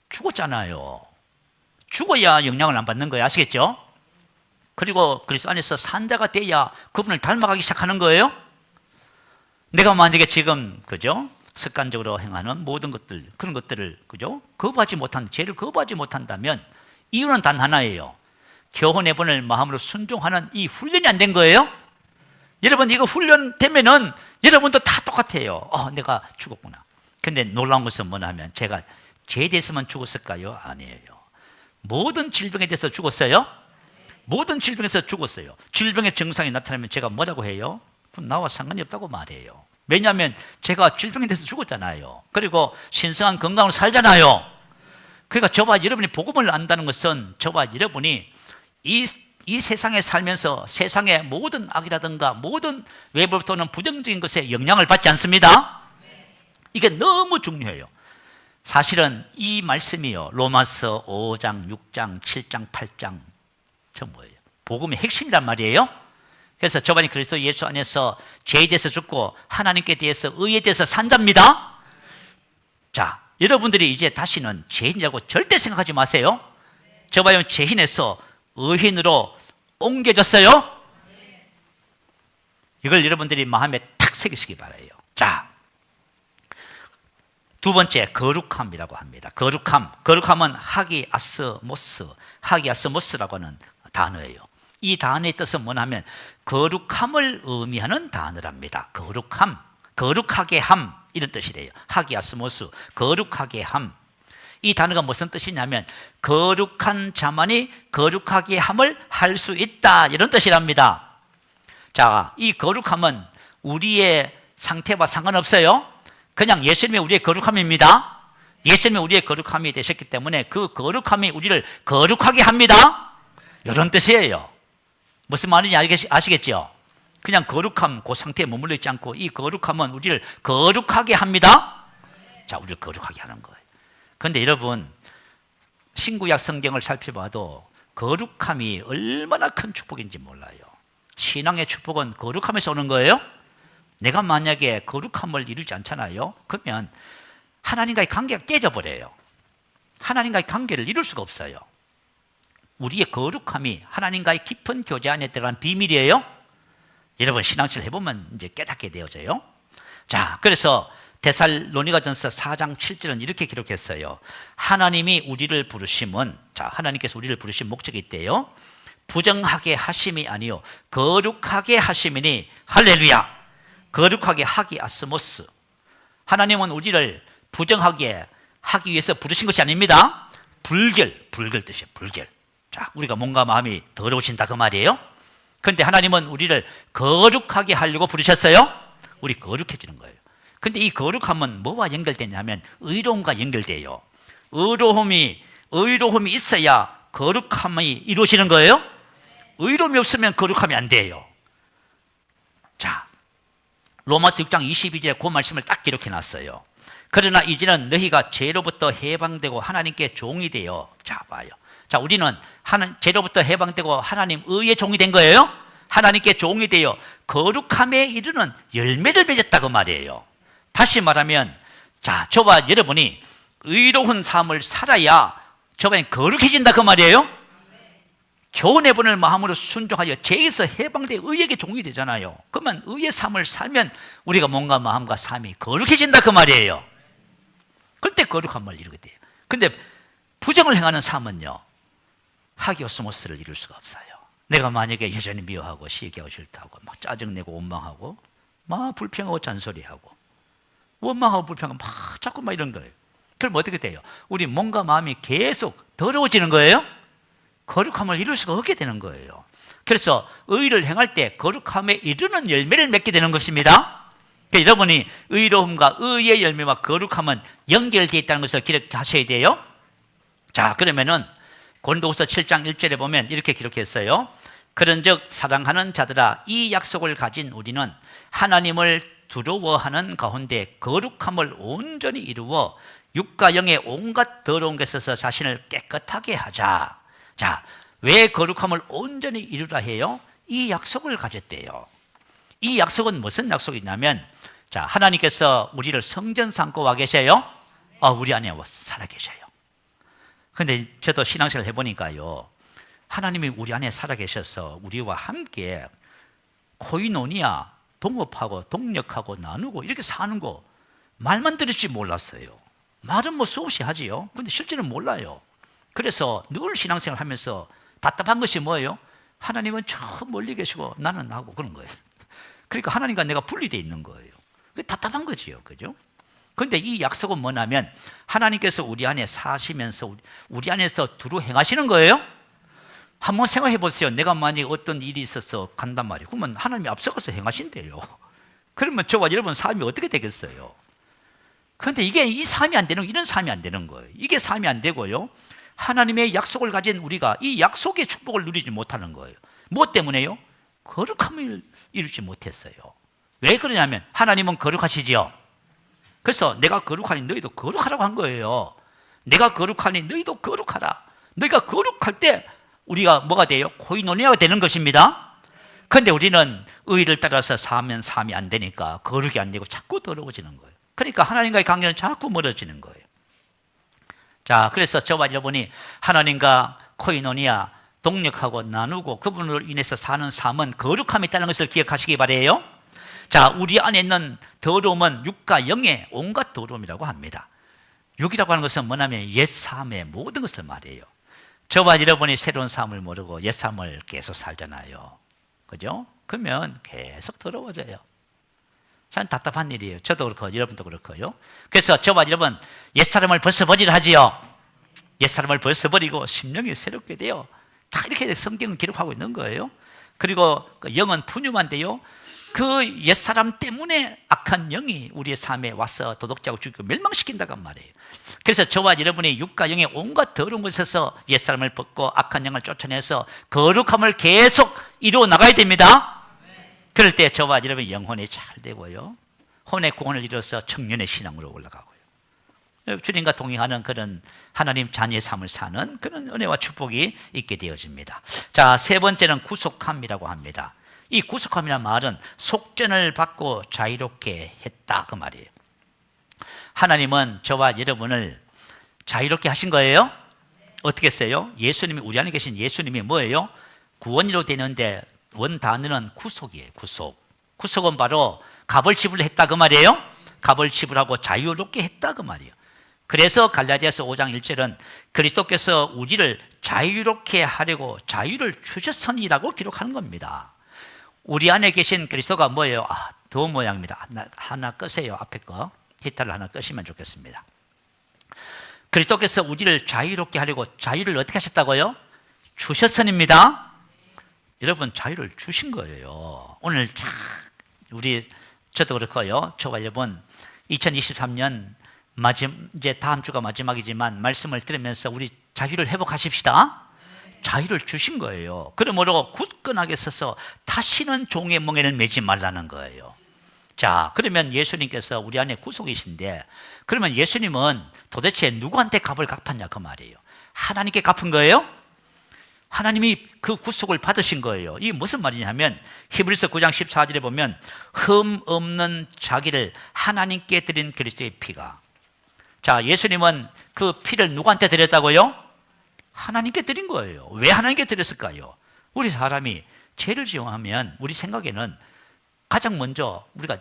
죽었잖아요. 죽어야 영향을 안 받는 거예요. 아시겠죠? 그리고 그리스도 안에서 산자가 돼야 그분을 닮아가기 시작하는 거예요. 내가 만약에 지금 그죠? 습관적으로 행하는 모든 것들, 그런 것들을 그죠? 죄를 거부하지 못한다면 이유는 단 하나예요. 교훈의 본을 마음으로 순종하는 이 훈련이 안 된 거예요. 여러분 이거 훈련되면은 여러분도 다 똑같아요. 내가 죽었구나. 근데 놀라운 것은 뭐냐면 제가 죄에 대해서만 죽었을까요? 아니에요. 모든 질병에 대해서 죽었어요. 모든 질병에서 죽었어요. 질병의 증상이 나타나면 제가 뭐라고 해요? 그럼 나와 상관이 없다고 말해요. 왜냐하면 제가 질병에 대해서 죽었잖아요. 그리고 신성한 건강으로 살잖아요. 그러니까 저와 여러분이 복음을 안다는 것은 저와 여러분이 이 세상에 살면서 세상의 모든 악이라든가 모든 외부로부터 오는 부정적인 것에 영향을 받지 않습니다. 이게 너무 중요해요. 사실은 이 말씀이요, 로마서 5장, 6장, 7장, 8장 전부예요. 복음의 핵심이란 말이에요. 그래서 저번에 그리스도 예수 안에서 죄에 대해서 죽고 하나님께 대해서 의에 대해서 산 자입니다. 자, 여러분들이 이제 다시는 죄인이라고 절대 생각하지 마세요. 저번에 죄인에서 의인으로 옮겨졌어요. 이걸 여러분들이 마음에 탁 새기시기 바라요. 자, 두 번째 거룩함이라고 합니다. 거룩함은 하기아스모스라고 하는 단어예요. 이 단어의 뜻은 뭐냐면 거룩함을 의미하는 단어랍니다. 거룩하게 함, 이런 뜻이래요. 하기아스모스, 거룩하게 함. 이 단어가 무슨 뜻이냐면 거룩한 자만이 거룩하게 함을 할 수 있다, 이런 뜻이랍니다. 자, 이 거룩함은 우리의 상태와 상관없어요. 그냥 예수님이 우리의 거룩함입니다. 예수님이 우리의 거룩함이 되셨기 때문에 그 거룩함이 우리를 거룩하게 합니다. 이런 뜻이에요. 무슨 말인지 아시겠죠? 그냥 거룩함 그 상태에 머물러 있지 않고 이 거룩함은 우리를 거룩하게 합니다. 자, 우리를 거룩하게 하는 거예요. 그런데 여러분, 신구약 성경을 살펴봐도 거룩함이 얼마나 큰 축복인지 몰라요. 신앙의 축복은 거룩함에서 오는 거예요. 내가 만약에 거룩함을 이루지 않잖아요. 그러면 하나님과의 관계가 깨져버려요. 하나님과의 관계를 이룰 수가 없어요. 우리의 거룩함이 하나님과의 깊은 교제 안에 들어간 비밀이에요. 여러분, 신앙생활 해보면 이제 깨닫게 되어져요. 자, 그래서 데살로니가전서 4장 7절은 이렇게 기록했어요. 하나님이 우리를 부르심은, 자, 하나님께서 우리를 부르신 목적이 있대요. 부정하게 하심이 아니요 거룩하게 하심이니 할렐루야. 거룩하게 하기 아스모스. 하나님은 우리를 부정하게 하기 위해서 부르신 것이 아닙니다. 불결 뜻이에요. 불결. 자, 우리가 몸과 마음이 더러워진다 그 말이에요. 그런데 하나님은 우리를 거룩하게 하려고 부르셨어요. 우리 거룩해지는 거예요. 근데 이 거룩함은 뭐와 연결되냐면 의로움과 연결돼요. 의로움이 있어야 거룩함이 이루어지는 거예요. 의로움이 없으면 거룩함이 안 돼요. 자, 로마서 6장 22절에 그 말씀을 딱 기록해 놨어요. 그러나 이제는 너희가 죄로부터 해방되고 하나님께 종이 되어. 자, 봐요. 자, 우리는 죄로부터 해방되고 하나님 의의 종이 된 거예요. 하나님께 종이 되어 거룩함에 이르는 열매를 맺었다 그 말이에요. 다시 말하면, 자, 저와 여러분이 의로운 삶을 살아야 저번에 거룩해진다 그 말이에요. 교훈해 보낼 마음으로 순종하여 죄에서 해방돼 의에게 종이 되잖아요. 그러면 의의 삶을 살면 우리가 몸과 마음과 삶이 거룩해진다 그 말이에요. 그때 거룩함을 이루게 돼요. 근데 부정을 행하는 삶은요, 하기오스모스를 이룰 수가 없어요. 내가 만약에 여전히 미워하고 시기하고 싫다고 막 짜증내고 원망하고 막 불평하고 잔소리하고 원망하고 불평하고 막 자꾸 막 이런 거예요. 그럼 어떻게 돼요? 우리 몸과 마음이 계속 더러워지는 거예요. 거룩함을 이룰 수가 없게 되는 거예요. 그래서 의를 행할 때 거룩함에 이르는 열매를 맺게 되는 것입니다. 그러니까 여러분이 의로움과 의의 열매와 거룩함은 연결되어 있다는 것을 기록하셔야 돼요. 자, 그러면은 고린도후서 7장 1절에 보면 이렇게 기록했어요. 그런즉 사랑하는 자들아, 이 약속을 가진 우리는 하나님을 두려워하는 가운데 거룩함을 온전히 이루어 육과 영의 온갖 더러운 것에서 자신을 깨끗하게 하자. 자, 왜 거룩함을 온전히 이루라 해요? 이 약속을 가졌대요. 이 약속은 무슨 약속이냐면, 자, 하나님께서 우리를 성전 삼고 와 계셔요. 우리 안에 살아 계셔요. 근데 저도 신앙생활 해보니까요, 하나님이 우리 안에 살아 계셔서 우리와 함께 코이노니아, 동업하고 동력하고 나누고 이렇게 사는 거 말만 들을지 몰랐어요. 말은 뭐 수없이 하지요. 근데 실제는 몰라요. 그래서 늘 신앙생활 하면서 답답한 것이 뭐예요? 하나님은 저 멀리 계시고 나는 나고 그런 거예요. 그러니까 하나님과 내가 분리되어 있는 거예요. 답답한 거지요. 그죠? 그런데 이 약속은 뭐냐면 하나님께서 우리 안에 사시면서 우리 안에서 두루 행하시는 거예요. 한번 생각해 보세요. 내가 만약에 어떤 일이 있어서 간단 말이에요. 그러면 하나님이 앞서가서 행하신대요. 그러면 저와 여러분 삶이 어떻게 되겠어요? 그런데 이게 이 삶이 안 되는, 이런 삶이 안 되는 거예요. 이게 삶이 안 되고요, 하나님의 약속을 가진 우리가 이 약속의 축복을 누리지 못하는 거예요. 무엇 때문에요? 거룩함을 이루지 못했어요. 왜 그러냐면 하나님은 거룩하시지요. 그래서 내가 거룩하니 너희도 거룩하라고 한 거예요. 내가 거룩하니 너희도 거룩하라. 너희가 거룩할 때 우리가 뭐가 돼요? 코이노니아가 되는 것입니다. 그런데 우리는 의를 따라서 사면 삶이 안 되니까 거룩이 안 되고 자꾸 더러워지는 거예요. 그러니까 하나님과의 관계는 자꾸 멀어지는 거예요. 자, 그래서 저와 여러분이 하나님과 코이노니아, 동력하고 나누고 그분으로 인해서 사는 삶은 거룩함이 있다는 것을 기억하시기 바라요. 자, 우리 안에 있는 더러움은 육과 영의 온갖 더러움이라고 합니다. 육이라고 하는 것은 뭐냐면 옛삶의 모든 것을 말해요. 저와 여러분이 새로운 삶을 모르고 옛삶을 계속 살잖아요. 그죠? 그러면 계속 더러워져요. 참 답답한 일이에요. 저도 그렇고 여러분도 그렇고요. 그래서 저와 여러분 옛사람을 벗어버리라 하지요. 옛사람을 벗어버리고 심령이 새롭게 돼요. 다 이렇게 성경은 기록하고 있는 거예요. 그리고 그 영은 푸념한데요, 그 옛사람 때문에 악한 악한 영이 우리의 삶에 와서 도둑질하고 죽이고 멸망시킨다고 말이에요. 그래서 저와 여러분의 육과 영의 온갖 더러운 것에서 옛사람을 벗고 악한 영을 쫓아내서 거룩함을 계속 이루어 나가야 됩니다. 그럴 때 저와 여러분의 영혼이 잘 되고요, 혼의 구원을 이루어서 청년의 신앙으로 올라가고요, 주님과 동행하는 그런 하나님 자녀의 삶을 사는 그런 은혜와 축복이 있게 되어집니다. 자, 세 번째는 구속함이라고 합니다. 이 구속함이라는 말은 속전을 받고 자유롭게 했다, 그 말이에요. 하나님은 저와 여러분을 자유롭게 하신 거예요. 어떻게 했어요? 예수님이, 우리 안에 계신 예수님이 뭐예요? 구원으로 되는데 원 단어는 구속이에요. 구속은 바로 값을 지불했다, 그 말이에요. 값을 지불하고 자유롭게 했다, 그 말이에요. 그래서 갈라디아서 5장 1절은 그리스도께서 우리를 자유롭게 하려고 자유를 주셨으니라고 기록하는 겁니다. 우리 안에 계신 그리스도가 뭐예요? 더 모양입니다. 하나 끄세요. 앞에 거 히터를 하나 끄시면 좋겠습니다. 그리스도께서 우리를 자유롭게 하려고 자유를 어떻게 하셨다고요? 주셨으니입니다. 여러분, 자유를 주신 거예요. 오늘 저도 그렇고요, 저와 여러분 2023년 이제 다음 주가 마지막이지만 말씀을 들으면서 우리 자유를 회복하십시다. 자유를 주신 거예요. 그러므로 굳건하게 서서 다시는 종의 멍에를 매지 말라는 거예요. 자, 그러면 예수님께서 우리 안에 구속이신데, 그러면 예수님은 도대체 누구한테 값을 갚았냐, 그 말이에요. 하나님께 갚은 거예요? 하나님이 그 구속을 받으신 거예요. 이게 무슨 말이냐면 히브리서 9장 14절에 보면 흠 없는 자기를 하나님께 드린 그리스도의 피가, 자, 예수님은 그 피를 누구한테 드렸다고요? 하나님께 드린 거예요. 왜 하나님께 드렸을까요? 우리 사람이 죄를 지으면 우리 생각에는 가장 먼저 우리가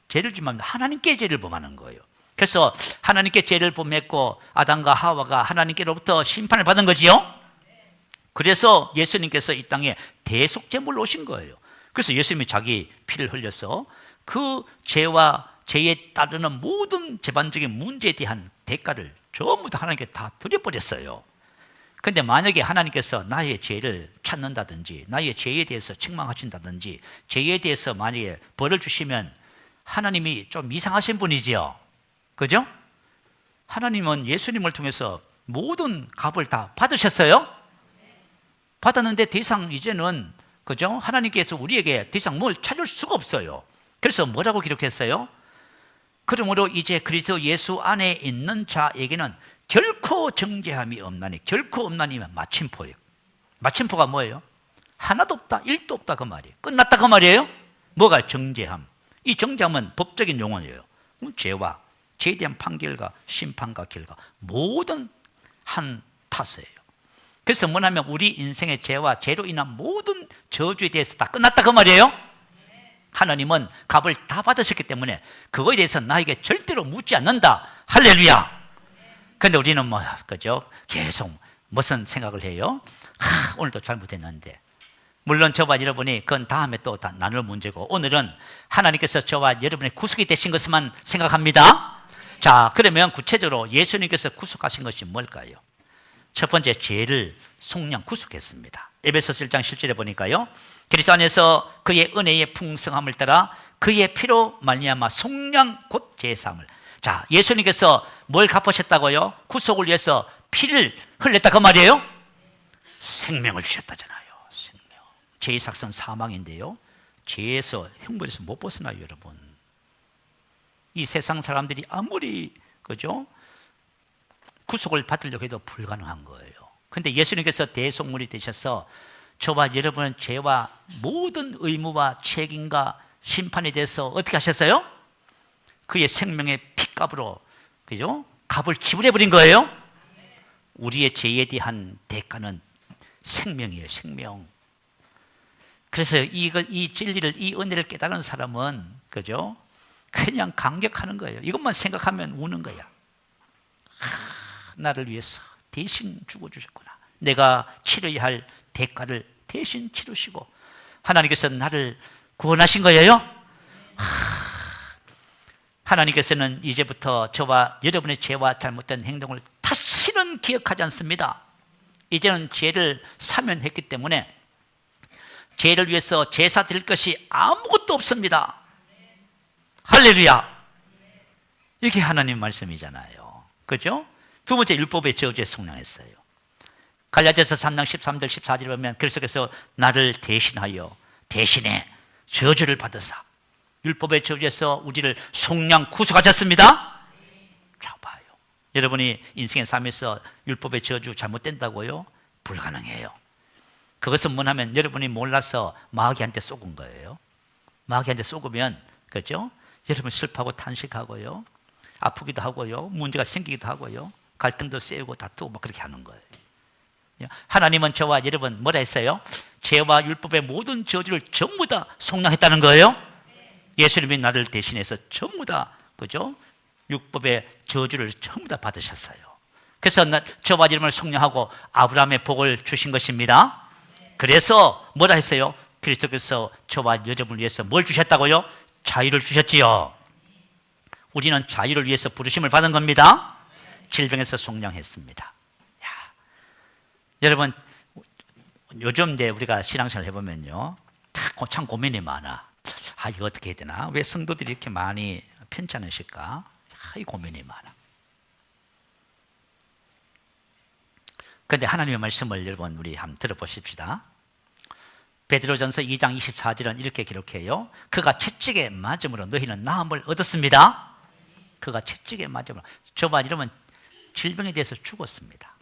죄를 지으면 하나님께 죄를 범하는 거예요. 그래서 하나님께 죄를 범했고 아담과 하와가 하나님께로부터 심판을 받은 거지요. 그래서 예수님께서 이 땅에 대속제물로 오신 거예요. 그래서 예수님이 자기 피를 흘려서 그 죄에 따르는 모든 재반적인 문제에 대한 대가를 전부 다 하나님께 다 드려버렸어요. 그런데 만약에 하나님께서 나의 죄를 찾는다든지 나의 죄에 대해서 책망하신다든지 죄에 대해서 만약에 벌을 주시면 하나님이 좀 이상하신 분이지요. 그죠? 하나님은 예수님을 통해서 모든 값을 다 받으셨어요. 받았는데 더 이상 이제는, 그죠? 하나님께서 우리에게 더 이상 뭘 찾을 수가 없어요. 그래서 뭐라고 기록했어요? 그러므로 이제 그리스도 예수 안에 있는 자에게는 결코 정죄함이 없나니, 결코 없나니면 마침표예요. 마침표가 뭐예요? 하나도 없다, 1도 없다, 그 말이에요. 끝났다, 그 말이에요. 뭐가 정죄함? 이 정죄함은 법적인 용어예요. 죄와 죄에 대한 판결과 심판과 결과 모든 한 타서예요. 그래서 뭐냐면 우리 인생의 죄와 죄로 인한 모든 저주에 대해서 다 끝났다, 그 말이에요. 하나님은 값을 다 받으셨기 때문에 그거에 대해서 나에게 절대로 묻지 않는다. 할렐루야. 그런데 우리는 그죠? 계속 무슨 생각을 해요? 오늘도 잘못했는데. 물론 저와 여러분이 그건 다음에 또 다 나눌 문제고, 오늘은 하나님께서 저와 여러분의 구속이 되신 것만 생각합니다. 자, 그러면 구체적으로 예수님께서 구속하신 것이 뭘까요? 첫 번째, 죄를 속량 구속했습니다. 에베소서 1장 10절에 보니까요, 그리스도 안에서 그의 은혜의 풍성함을 따라 그의 피로 말미암아 속량 곧 제사함을. 자, 예수님께서 뭘 갚으셨다고요? 구속을 위해서 피를 흘렸다, 그 말이에요. 생명을 주셨다잖아요. 생명. 죄의 삭선 사망인데요, 죄에서 형벌에서 못 벗어나요, 여러분. 이 세상 사람들이 아무리, 그죠, 구속을 받으려고 해도 불가능한 거예요. 그런데 예수님께서 대속물이 되셔서 저와 여러분은 죄와 모든 의무와 책임과 심판에 대해서 어떻게 하셨어요? 그의 생명의 피값으로, 그죠? 값을 지불해 버린 거예요. 우리의 죄에 대한 대가는 생명이에요, 생명. 그래서 이 진리를, 이 은혜를 깨달은 사람은, 그죠? 그냥 감격하는 거예요. 이것만 생각하면 우는 거야. 나를 위해서 대신 죽어주셨구나. 내가 치러야 할 대가를 대신 치르시고 하나님께서 나를 구원하신 거예요. 하나님께서는 이제부터 저와 여러분의 죄와 잘못된 행동을 다시는 기억하지 않습니다. 이제는 죄를 사면했기 때문에 죄를 위해서 제사 드릴 것이 아무것도 없습니다. 할렐루야. 이게 하나님 말씀이잖아요. 그죠? 두 번째, 율법의 저주에 속량했어요. 갈라디아서 3장 13절 14절 보면 그리스도께서 나를 대신해 저주를 받으사 율법의 저주에서 우리를 속량 구속하셨습니다. 자, 봐요. 여러분이 인생의 삶에서 율법의 저주 잘못된다고요? 불가능해요. 그것은 뭐냐면 여러분이 몰라서 마귀한테 쏘은 거예요. 마귀한테 쏘으면, 그죠? 여러분 슬퍼하고 탄식하고요, 아프기도 하고요, 문제가 생기기도 하고요, 갈등도 세우고 다투고 막 그렇게 하는 거예요. 하나님은 저와 여러분 뭐라 했어요? 죄와 율법의 모든 저주를 전부 다 속량했다는 거예요. 예수님이 나를 대신해서 전부 다, 그죠? 율법의 저주를 전부 다 받으셨어요. 그래서 저와 여러분을 속량하고 아브라함의 복을 주신 것입니다. 그래서 뭐라 했어요? 그리스도께서 저와 여러분을 위해서 뭘 주셨다고요? 자유를 주셨지요. 우리는 자유를 위해서 부르심을 받은 겁니다. 질병에서 속량했습니다. 여러분, 요즘 이제 우리가 신앙생활 해보면요, 참 고민이 많아. 이거 어떻게 해야 되나? 왜 성도들이 이렇게 많이 편찮으실까? 이 고민이 많아. 그런데 하나님의 말씀을 여러분 우리 한번 들어보십시다. 베드로전서 2장 24절은 이렇게 기록해요. 그가 채찍에 맞음으로 너희는 나음을 얻었습니다. 그가 채찍에 맞음으로. 저와 여러분 질병에 대해서 죽었습니다.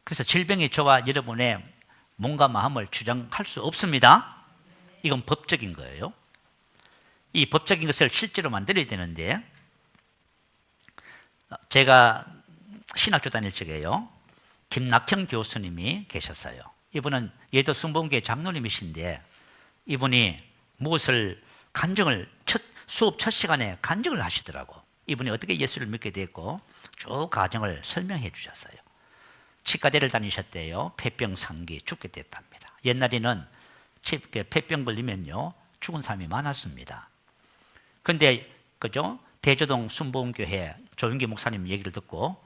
그래서 질병이 저와 여러분의 몸과 마음을 주장할 수 없습니다. 이건 법적인 거예요. 이 법적인 것을 실제로 만들어야 되는데, 제가 신학교 다닐 적에요, 김낙형 교수님이 계셨어요. 이분은 예도 순복음교회 장로님이신데, 이분이 무엇을 간증을 수업 첫 시간에 간증을 하시더라고. 이분이 어떻게 예수를 믿게 됐고 쭉 과정을 설명해 주셨어요. 치과대를 다니셨대요. 폐병 상기 죽게 됐답니다. 옛날에는 폐병 걸리면요 죽은 사람이 많았습니다. 그런데 그죠? 대조동 순복음교회 조윤기 목사님 얘기를 듣고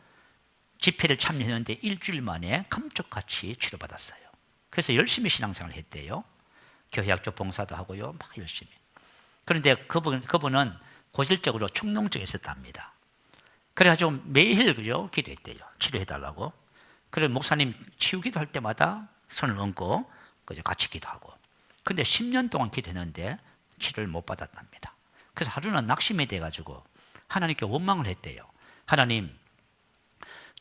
집회를 참여했는데 일주일 만에 감쪽같이 치료받았어요. 그래서 열심히 신앙생활을 했대요. 교회학교 봉사도 하고요, 막 열심히. 그런데 그분은 고질적으로 축농증이 있었답니다. 그래가지고 매일 그죠? 기도했대요. 치료해달라고. 그래서 목사님 치유기도 할 때마다 손을 얹고 그죠? 같이 기도하고. 근데 10년 동안 기도했는데 치료를 못 받았답니다. 그래서 하루는 낙심이 돼가지고 하나님께 원망을 했대요. 하나님,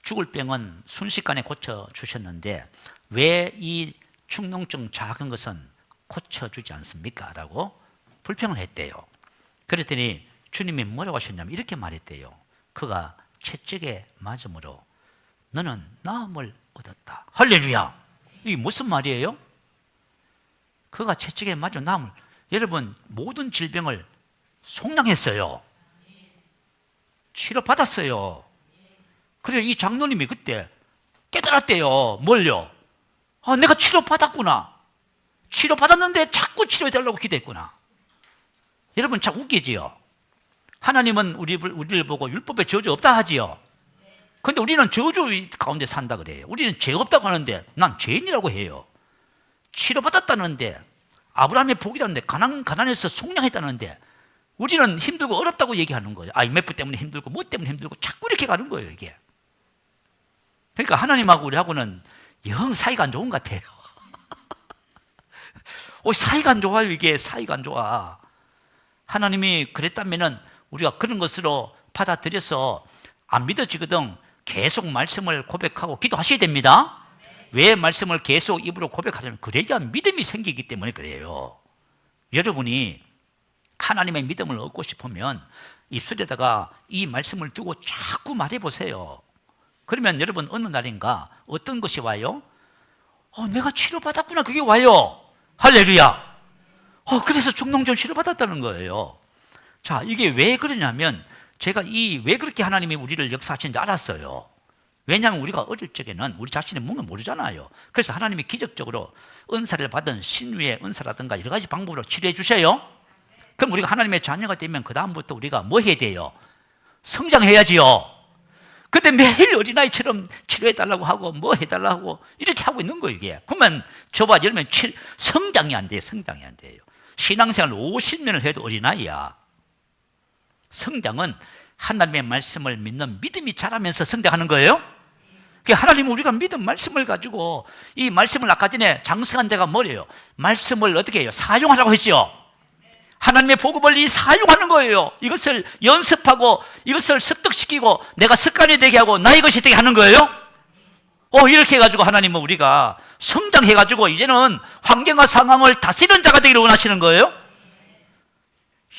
죽을 병은 순식간에 고쳐주셨는데 왜 이 축농증 작은 것은 고쳐주지 않습니까? 라고 불평을 했대요. 그랬더니 주님이 뭐라고 하셨냐면 이렇게 말했대요. 그가 채찍에 맞음으로 너는 나음을 얻었다. 할렐루야. 이게 무슨 말이에요? 그가 채찍에 맞은 나음을, 여러분 모든 질병을 속량했어요. 치료받았어요. 그래서 이 장로님이 그때 깨달았대요. 뭘요? 내가 치료받았구나. 치료받았는데 자꾸 치료해달라고 기도했구나. 여러분 참 웃기지요? 하나님은 우리를 보고 율법에 저주 없다 하지요? 근데 우리는 저주 가운데 산다 그래요. 우리는 죄 없다고 하는데 난 죄인이라고 해요. 치료받았다는데, 아브라함의 복이라는데, 가난해서 속량했다는데 우리는 힘들고 어렵다고 얘기하는 거예요. IMF 때문에 힘들고 뭐 때문에 힘들고 자꾸 이렇게 가는 거예요, 이게. 그러니까 하나님하고 우리하고는 영 사이가 안 좋은 것 같아요. 사이가 안 좋아요, 이게. 사이가 안 좋아. 하나님이 그랬다면은 우리가 그런 것으로 받아들여서 안 믿어지거든 계속 말씀을 고백하고 기도하셔야 됩니다. 왜 말씀을 계속 입으로 고백하냐면 그래야 믿음이 생기기 때문에 그래요. 여러분이 하나님의 믿음을 얻고 싶으면 입술에다가 이 말씀을 두고 자꾸 말해보세요. 그러면 여러분 어느 날인가 어떤 것이 와요? 내가 치료받았구나, 그게 와요. 할렐루야. 그래서 중농증 치료받았다는 거예요. 자, 이게 왜 그러냐면 제가 왜 그렇게 하나님이 우리를 역사하시는지 알았어요. 왜냐하면 우리가 어릴 적에는 우리 자신의 몸을 모르잖아요. 그래서 하나님이 기적적으로 은사를 받은 신유의 은사라든가 여러 가지 방법으로 치료해 주셔요. 그럼 우리가 하나님의 자녀가 되면 그 다음부터 우리가 뭐 해야 돼요? 성장해야지요. 근데 매일 어린아이처럼 치료해달라고 하고 뭐 해달라고 하고 이렇게 하고 있는 거예요, 이게. 그러면 저와 여러분 성장이 안 돼요. 성장이 안 돼요. 신앙생활 50년을 해도 어린아이야. 성장은 하나님의 말씀을 믿는 믿음이 자라면서 성장하는 거예요. 하나님은 우리가 믿은 말씀을 가지고 이 말씀을 아까 전에 장성한 자가 뭐래요? 말씀을 어떻게 해요? 사용하라고 했죠. 하나님의 복음을 사용하는 거예요. 이것을 연습하고 이것을 습득시키고 내가 습관이 되게 하고 나의 것이 되게 하는 거예요. 이렇게 해가지고 하나님은 우리가 성장해가지고 이제는 환경과 상황을 다스리는 자가 되기를 원하시는 거예요.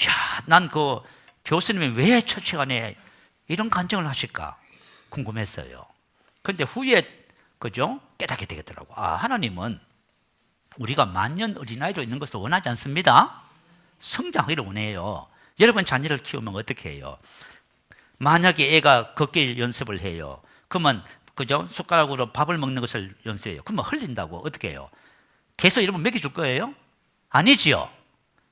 이야, 난 그 교수님이 왜 처치간에 이런 간증을 하실까 궁금했어요. 그런데 후에 그죠? 깨닫게 되겠더라고. 하나님은 우리가 만년 어린아이로 있는 것을 원하지 않습니다. 성장하기를 원해요. 여러분 자녀를 키우면 어떻게 해요? 만약에 애가 걷기 연습을 해요. 그러면 그죠? 숟가락으로 밥을 먹는 것을 연습해요. 그러면 흘린다고 어떻게 해요? 계속 여러분 먹여줄 거예요? 아니지요.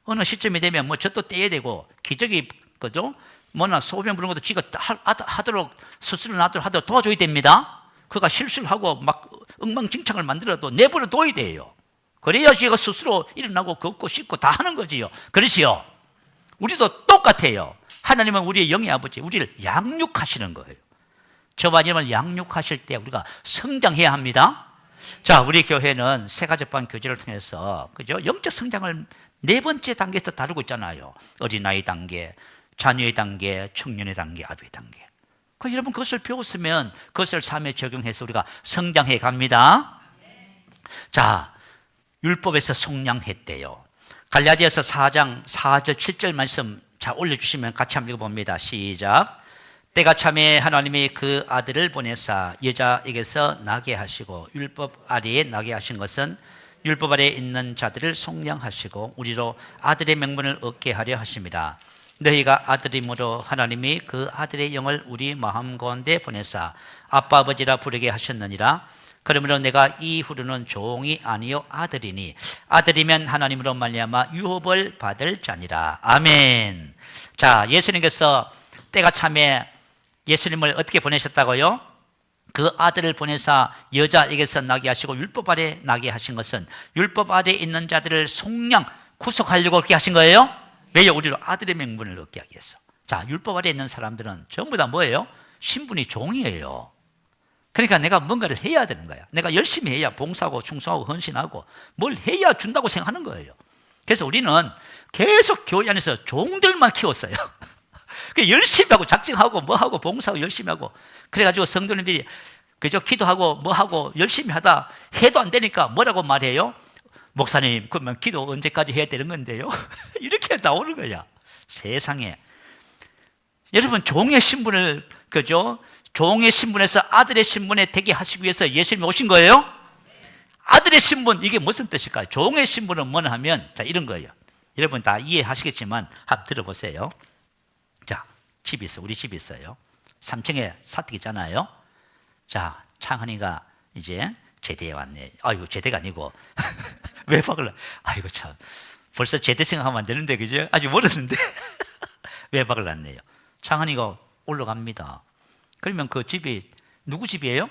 어느 시점이 되면 뭐 젖도 떼야 되고 기저귀 그죠? 뭐나 소변 부는 것도 지가 하도록 스스로 나도록 도와줘야 됩니다. 그가 실수를 하고 막 엉망진창을 만들어도 내버려 둬야 돼요. 그래야 지가 스스로 일어나고 걷고 씻고 다 하는 거지요. 그렇지요? 우리도 똑같아요. 하나님은 우리의 영의 아버지, 우리를 양육하시는 거예요. 저와 여러분을 양육하실 때 우리가 성장해야 합니다. 자, 우리 교회는 새가족반 교제를 통해서 그죠? 영적 성장을 4번째 단계에서 다루고 있잖아요. 어린아이 단계, 자녀의 단계, 청년의 단계, 아동의 단계. 여러분 그것을 배웠으면 그것을 삶에 적용해서 우리가 성장해 갑니다. 자, 율법에서 속량했대요. 갈라디아서 4장 4절 7절 말씀 자 올려주시면 같이 한번 읽어봅니다. 시작. 때가 참에 하나님이 그 아들을 보내사 여자에게서 나게 하시고 율법 아래에 나게 하신 것은 율법 아래에 있는 자들을 속량하시고 우리로 아들의 명분을 얻게 하려 하십니다. 너희가 아들이므로 하나님이 그 아들의 영을 우리 마음 가운데 보내사 아빠 아버지라 부르게 하셨느니라. 그러므로 내가 이후로는 종이 아니요 아들이니 아들이면 하나님으로 말미암아 유업을 받을 자니라. 아멘. 자, 예수님께서 때가 참에 예수님을 어떻게 보내셨다고요? 그 아들을 보내사 여자에게서 나게 하시고 율법 아래 나게 하신 것은 율법 아래 있는 자들을 속량 구속하려고 그렇게 하신 거예요. 왜요? 우리로 아들의 명분을 얻게 하기 위해서. 자, 율법 아래 있는 사람들은 전부 다 뭐예요? 신분이 종이에요. 그러니까 내가 뭔가를 해야 되는 거야. 내가 열심히 해야 봉사하고 충성하고 헌신하고 뭘 해야 준다고 생각하는 거예요. 그래서 우리는 계속 교회 안에서 종들만 키웠어요. 열심히 하고 작정하고 뭐하고 봉사하고 열심히 하고 그래가지고 성도님들이 그저 기도하고 뭐하고 열심히 하다 해도 안 되니까 뭐라고 말해요? 목사님 그러면 기도 언제까지 해야 되는 건데요? 이렇게 나오는 거야. 세상에. 여러분 종의 신분을 그죠? 종의 신분에서 아들의 신분에 되게 하시기 위해서 예수님이 오신 거예요? 아들의 신분 이게 무슨 뜻일까요? 종의 신분은 뭐냐 하면 자 이런 거예요. 여러분 다 이해하시겠지만 한번 들어보세요. 자, 집이 있어. 우리 집이 있어요. 3층에 사택 있잖아요. 자, 창헌이가 이제 제대에 왔네. 아이고 제대가 아니고 외박을. 아이고 참 벌써 제대 생각하면 안 되는데 그죠? 아직 멀었는데 외박을 났네요. 창헌이가 올라갑니다. 그러면 그 집이 누구 집이에요?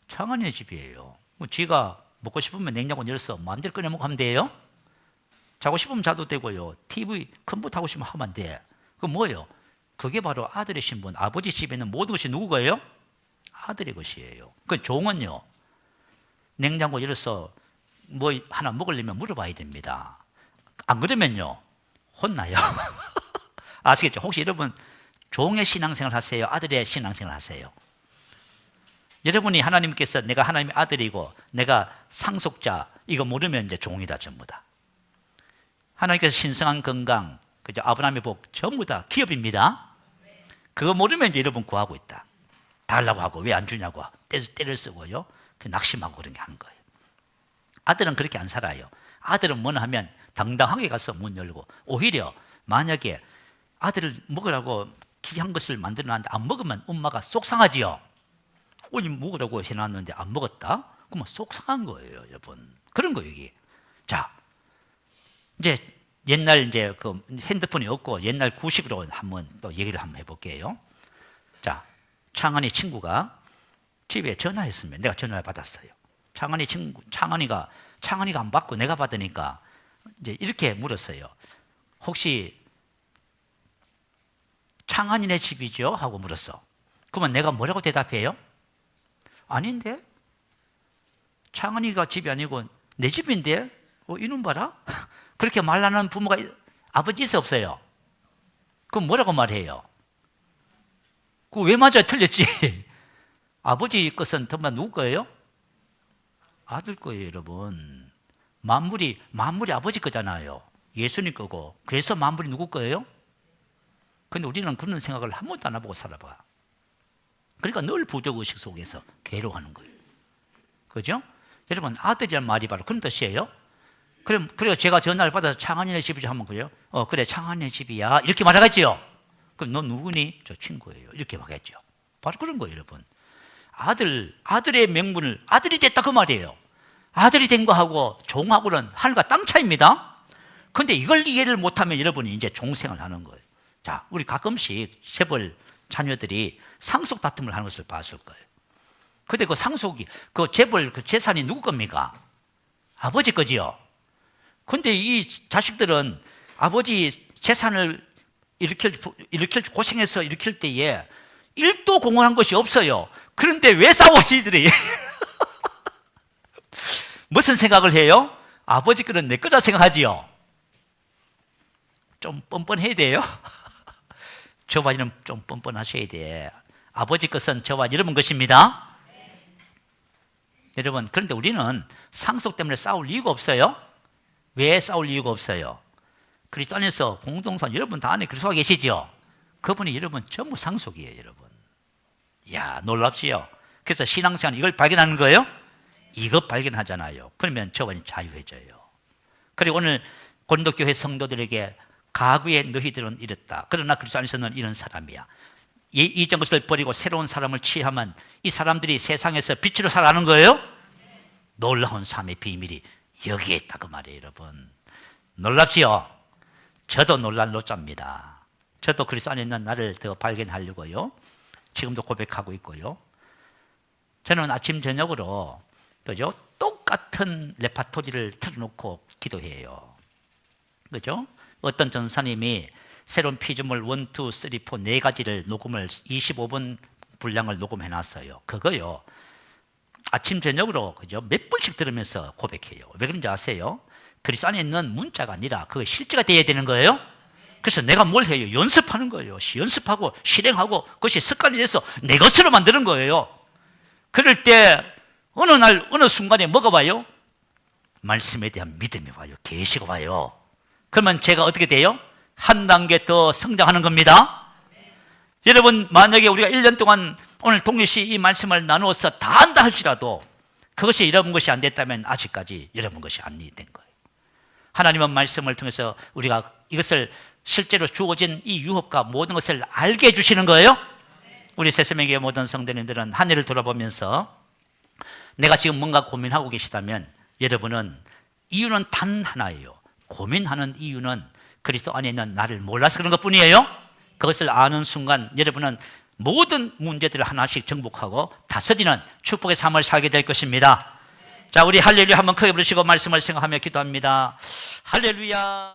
창헌이의 집이에요. 뭐 지가 먹고 싶으면 냉장고 열어서 마음대로 꺼내 먹고 하면 돼요. 자고 싶으면 자도 되고요. TV 컴퓨터 하고 싶으면 하면 돼. 그 뭐예요? 그게 바로 아들의 신분. 아버지 집에 있는 모든 것이 누구 거예요? 아들의 것이에요. 그 종은요. 냉장고 열어서 뭐 하나 먹으려면 물어봐야 됩니다. 안 그러면요. 혼나요. 아시겠죠? 혹시 여러분 종의 신앙생활 하세요? 아들의 신앙생활 하세요? 여러분이 하나님께서 내가 하나님의 아들이고 내가 상속자 이거 모르면 이제 종이다 전부 다. 하나님께서 신성한 건강 그죠? 아브라함의 복 전부 다 기업입니다. 그거 모르면 이제 여러분 구하고 있다. 달라고 하고 왜 안 주냐고 때를 쓰고요. 그 낙심하고 그런 게 하는 거예요. 아들은 그렇게 안 살아요. 아들은 뭐나 하면 당당하게 가서 문 열고 오히려 만약에 아들을 먹으라고 귀한 것을 만들어놨는데 안 먹으면 엄마가 속상하지요. 오늘 먹으라고 해놨는데 안 먹었다? 그러면 속상한 거예요, 여러분. 그런 거예요, 이게. 자, 이제 옛날 이제 그 핸드폰이 없고 옛날 구식으로 한번 또 얘기를 한번 해볼게요. 자, 창한이 친구가 집에 전화했으면 내가 전화를 받았어요. 창한이가 안 받고 내가 받으니까 이제 이렇게 물었어요. 혹시 창한이네 집이죠? 하고 물었어. 그러면 내가 뭐라고 대답해요? 아닌데? 창한이가 집이 아니고 내 집인데? 이놈 봐라? 그렇게 말하는 부모가 아버지 있어 없어요? 그럼 뭐라고 말해요? 그거 왜 맞아요? 틀렸지? 아버지 것은 정말 누구 거예요? 아들 거예요, 여러분. 만물이 아버지 거잖아요. 예수님 거고. 그래서 만물이 누구 거예요? 근데 우리는 그런 생각을 한 번도 안 해보고 살아봐. 그러니까 늘 부족의식 속에서 괴로워하는 거예요. 그죠? 여러분, 아들이란 말이 바로 그런 뜻이에요. 그래서 제가 전화를 받아서 창한이네 집이죠 하면 그래요? 그래, 창한이네 집이야. 이렇게 말하겠지요? 그럼 너 누구니? 저 친구예요. 이렇게 말하겠죠. 바로 그런 거예요, 여러분. 아들의 명분을 아들이 됐다 그 말이에요. 아들이 된 거하고 종하고는 하늘과 땅 차이입니다. 그런데 이걸 이해를 못하면 여러분이 이제 종생을 하는 거예요. 자, 우리 가끔씩 세벌 자녀들이 상속 다툼을 하는 것을 봤을 거예요. 근데 그 상속이, 그 재벌, 그 재산이 누구 겁니까? 아버지 거지요. 근데 이 자식들은 아버지 재산을 일으킬 고생해서 일으킬 때에 1도 공헌한 것이 없어요. 그런데 왜 싸워, 지들이? 무슨 생각을 해요? 아버지 거는 내 거라 생각하지요. 좀 뻔뻔해야 돼요. 저와 여러분 좀 뻔뻔하셔야 돼. 아버지 것은 저와 여러분 것입니다. 여러분, 그런데 우리는 상속 때문에 싸울 이유가 없어요. 왜 싸울 이유가 없어요? 그리스도 안에서 공동선 여러분 다 안에 그리스도가 계시죠? 그분이 여러분 전부 상속이에요, 여러분. 이야, 놀랍지요? 그래서 신앙생활 이걸 발견하는 거예요? 이것 발견하잖아요. 그러면 저와 자유해져요. 그리고 오늘 고린도교회 성도들에게 가구에 너희들은 이랬다. 그러나 그리스도 안에서는 이런 사람이야. 이전 것을 버리고 새로운 사람을 취하면 이 사람들이 세상에서 빛으로 살아가는 거예요? 놀라운 삶의 비밀이 여기에 있다 그 말이에요, 여러분. 놀랍지요? 저도 놀란 노자입니다. 저도 그리스도 안에 있는 나를 더 발견하려고요. 지금도 고백하고 있고요. 저는 아침 저녁으로 그죠? 똑같은 레파토리를 틀어놓고 기도해요. 그죠? 어떤 전사님이 새로운 피조물 1, 2, 3, 4 네 가지를 녹음을 25분 분량을 녹음해 놨어요. 그거요. 아침 저녁으로 그죠? 몇 분씩 들으면서 고백해요. 왜 그런지 아세요? 그리스도 안에 있는 문자가 아니라 그거 실제가 돼야 되는 거예요. 그래서 내가 뭘 해요? 연습하는 거예요. 연습하고 실행하고 그것이 습관이 돼서 내 것으로 만드는 거예요. 그럴 때 어느 날 어느 순간에 뭐가 와요? 말씀에 대한 믿음이 와요. 계시가 와요. 그러면 제가 어떻게 돼요? 한 단계 더 성장하는 겁니다. 여러분, 만약에 우리가 1년 동안 오늘 동일시 이 말씀을 나누어서 다 한다 할지라도 그것이 여러분 것이 안 됐다면 아직까지 여러분 것이 안 된 거예요. 하나님은 말씀을 통해서 우리가 이것을 실제로 주어진 이 유업과 모든 것을 알게 해주시는 거예요. 우리 새세명교회 모든 성도님들은 한 해를 돌아보면서 내가 지금 뭔가 고민하고 계시다면 여러분은 이유는 단 하나예요. 고민하는 이유는 그리스도 안에 있는 나를 몰라서 그런 것뿐이에요. 그것을 아는 순간 여러분은 모든 문제들을 하나씩 정복하고 다스리는 축복의 삶을 살게 될 것입니다. 자, 우리 할렐루야 한번 크게 부르시고 말씀을 생각하며 기도합니다. 할렐루야.